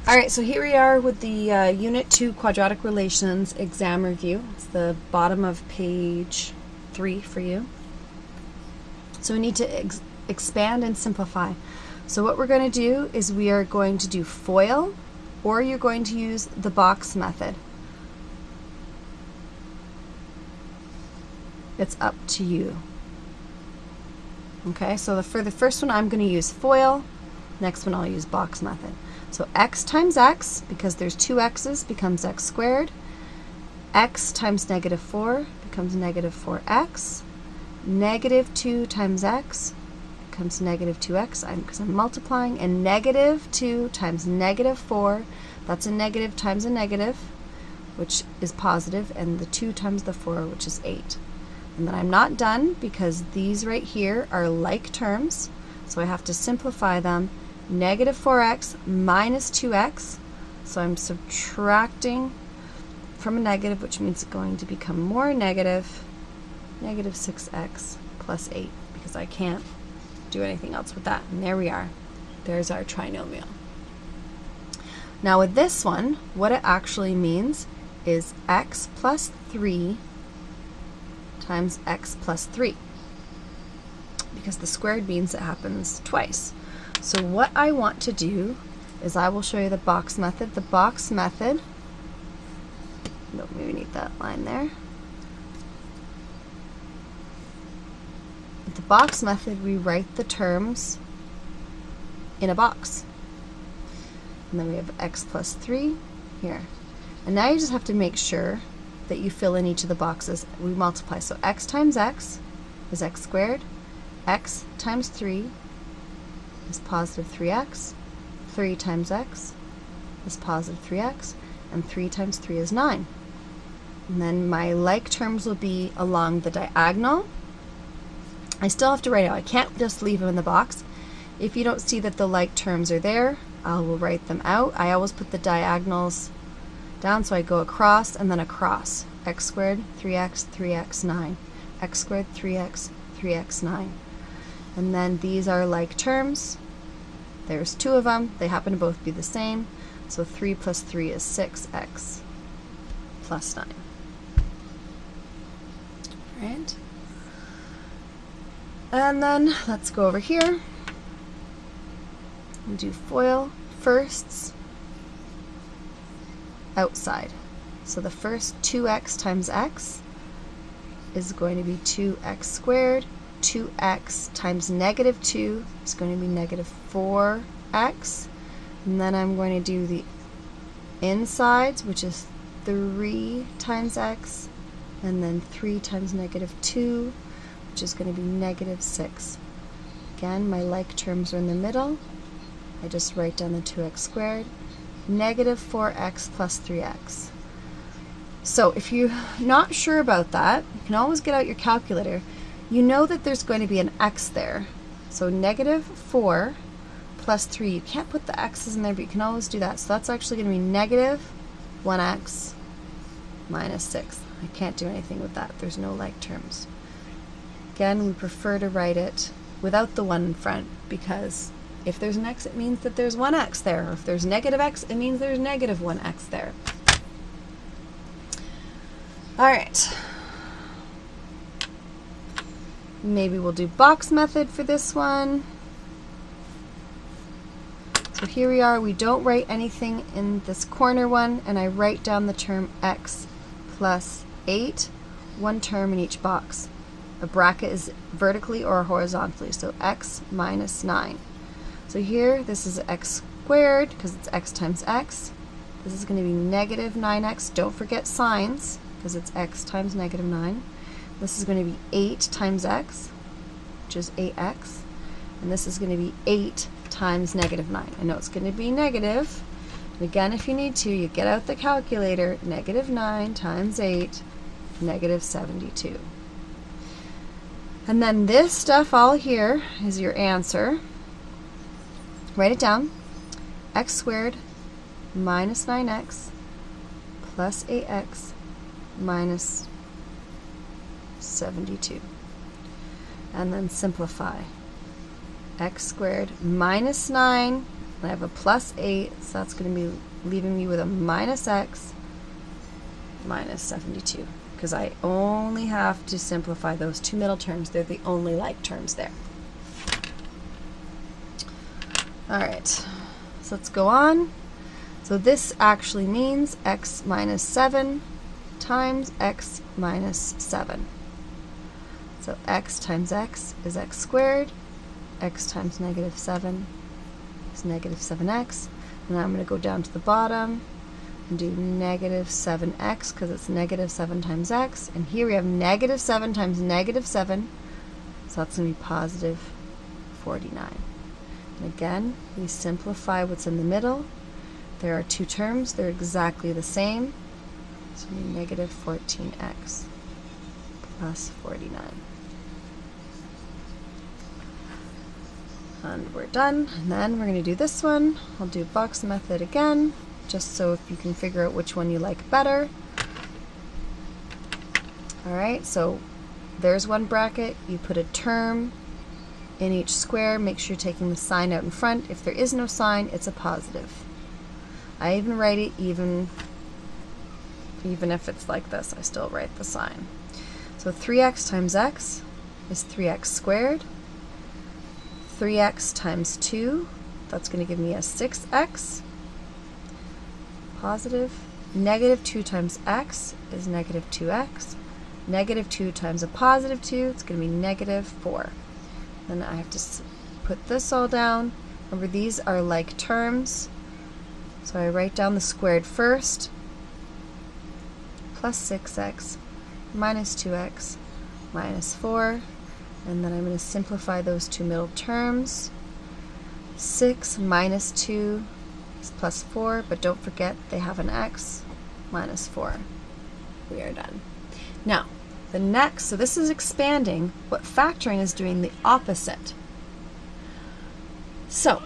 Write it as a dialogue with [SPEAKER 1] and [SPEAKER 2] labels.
[SPEAKER 1] All right, so here we are with the Unit 2 Quadratic Relations exam review. It's the bottom of page 3 for you. So we need to expand and simplify. So what we're going to do is we are going to do FOIL, or you're going to use the box method. It's up to you. Okay, so for the first one I'm going to use FOIL, next one I'll use box method. So x times x, because there's two x's, becomes x squared. X times negative 4 becomes negative 4x. Negative 2 times x becomes negative 2x, because I'm multiplying. And negative 2 times negative 4, that's a negative times a negative, which is positive, and the 2 times the 4, which is 8. And then I'm not done, because these right here are like terms, so I have to simplify them. Negative 4x minus 2x, so I'm subtracting from a negative, which means it's going to become more negative, negative 6x plus 8, because I can't do anything else with that. And there we are. There's our trinomial. Now with this one, what it actually means is x plus 3 times x plus 3, because the squared means it happens twice. So what I want to do is I will show you the box method. The box method, no, maybe need that line there. With the box method, we write the terms in a box. And then we have x plus 3 here. And now you just have to make sure that you fill in each of the boxes. We multiply. So x times x is x squared. X times 3 is positive 3x. 3 times x is positive 3x. And 3 times 3 is 9. And then my like terms will be along the diagonal. I still have to write it out. I can't just leave them in the box. If you don't see that the like terms are there, I will write them out. I always put the diagonals down, so I go across and then across. X squared, 3x, 3x, 9. X squared, 3x, 3x, 9. And then these are like terms. There's two of them. They happen to both be the same. So 3 plus 3 is 6x plus 9. All right. And then let's go over here and do FOIL. Firsts outside. So the first 2x times x is going to be 2x squared. 2x times negative 2 is going to be negative 4x. And then I'm going to do the insides, which is 3 times x, and then 3 times negative 2, which is going to be negative 6. Again, my like terms are in the middle. I just write down the 2x squared. Negative 4x plus 3x. So if you're not sure about that, you can always get out your calculator. You know that there's going to be an x there. So negative 4 plus 3. You can't put the x's in there, but you can always do that. So that's actually going to be negative 1x minus 6. I can't do anything with that. There's no like terms. Again, we prefer to write it without the 1 in front, because if there's an x, it means that there's 1x there. Or if there's negative x, it means there's negative 1x there. All right. Maybe we'll do box method for this one. So here we are. We don't write anything in this corner one, and I write down the term x plus 8, one term in each box. A bracket is vertically or horizontally, so x minus 9. So here, this is x squared, because it's x times x. This is going to be negative 9x. Don't forget signs, because it's x times negative 9. This is going to be 8 times x, which is 8x. And this is going to be 8 times negative 9. I know it's going to be negative. And again, if you need to, you get out the calculator. Negative 9 times 8, negative 72. And then this stuff all here is your answer. Write it down. X squared minus 9x plus 8x minus 72. And then simplify. X squared minus 9 and I have a plus 8, so that's going to be leaving me with a minus x minus 72, because I only have to simplify those two middle terms. They're the only like terms there. All right, so let's go on. So this actually means x minus 7 times x minus 7. So x times x is x squared. X times negative 7 is negative 7x. And I'm going to go down to the bottom and do negative 7x, because it's negative 7 times x. And here we have negative 7 times negative 7. So that's going to be positive 49. And again, we simplify what's in the middle. There are two terms. They're exactly the same. So negative 14x plus 49. And we're done. And then we're going to do this one. I'll do box method again, just so if you can figure out which one you like better. Alright, so there's one bracket. You put a term in each square. Make sure you're taking the sign out in front. If there is no sign, it's a positive. I even write it even if it's like this, I still write the sign. So 3x times x is 3x squared. 3x times 2, that's going to give me a 6x. Positive. Negative 2 times x is negative 2x. Negative 2 times a positive 2, it's going to be negative 4. Then I have to put this all down. Remember, these are like terms. So I write down the squared first. Plus 6x minus 2x minus 4. And then I'm going to simplify those two middle terms. 6 minus 2 is plus 4, but don't forget they have an x, minus 4. We are done. Now, the next, so this is expanding. What factoring is doing the opposite. So,